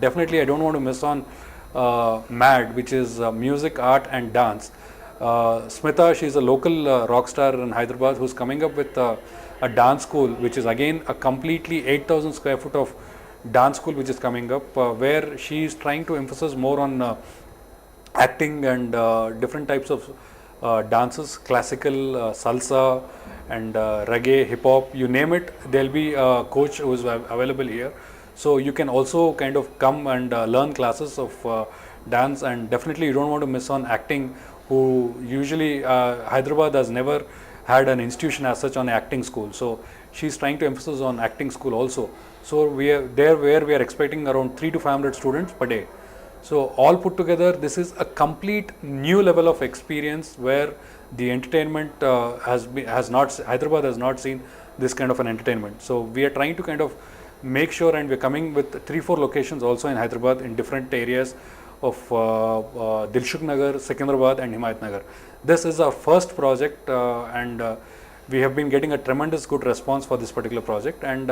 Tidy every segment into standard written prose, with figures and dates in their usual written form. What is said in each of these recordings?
definitely I don't want to miss on MAD, which is music, art and dance. Smita, she's a local rock star in Hyderabad who's coming up with a dance school, which is again a completely 8,000 square foot of dance school which is coming up, where she is trying to emphasize more on acting and different types of dances, classical, salsa and reggae, hip hop, you name it, there'll be a coach who is available here. So you can also kind of come and learn classes of dance, and definitely you don't want to miss on acting, who usually Hyderabad has never had an institution as such on acting school. So she's trying to emphasize on acting school also. So we are there where we are expecting around 300 to 500 students per day. So all put together, this is a complete new level of experience where the entertainment has not, Hyderabad has not seen this kind of an entertainment. So we are trying to kind of make sure, and we're coming with 3-4 locations also in Hyderabad in different areas of Dilshuk Nagar, Secunderabad and Himayat Nagar. This is our first project and we have been getting a tremendous good response for this particular project, and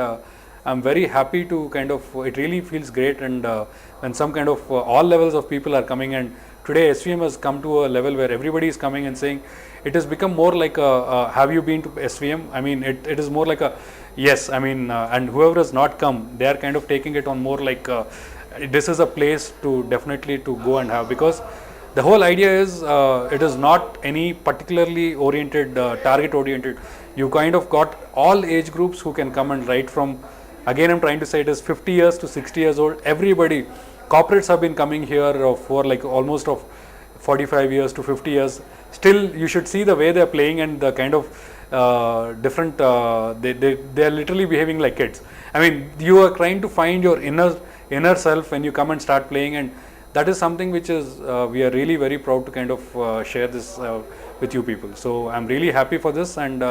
I'm very happy to kind of, it really feels great, and when some kind of all levels of people are coming, and today SVM has come to a level where everybody is coming and saying, it has become more like a have you been to SVM? I mean, it is more like a yes, I mean, and whoever has not come, they are kind of taking it on more like this is a place to definitely to go and have, because the whole idea is it is not any particularly oriented, target oriented. You kind of got all age groups who can come and write from, again I'm trying to say it is 50 years to 60 years old, everybody. Corporates have been coming here for like almost of 45 years to 50 years. Still you should see the way they are playing and the kind of different, they are literally behaving like kids. I mean, you are trying to find your inner self when you come and start playing, and that is something which is we are really very proud to kind of share this with you people. So I'm really happy for this, and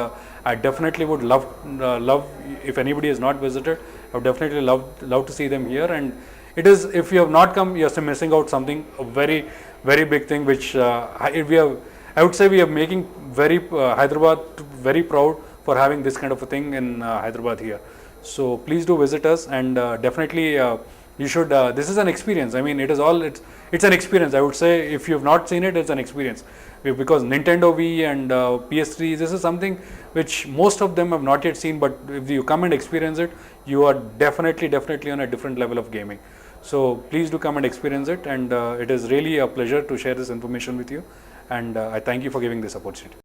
I definitely would love if anybody has not visited, I would definitely love to see them here. And it is, if you have not come, you're still missing out something, a very big thing which I would say we are making Hyderabad very proud for having this kind of a thing in Hyderabad here. So please do visit us, and definitely you should, this is an experience. I mean, it is all, it's an experience. I would say if you have not seen it, it's an experience, because Nintendo Wii and PS3, this is something which most of them have not yet seen, but if you come and experience it, you are definitely on a different level of gaming. So please do come and experience it, and it is really a pleasure to share this information with you, and I thank you for giving this opportunity.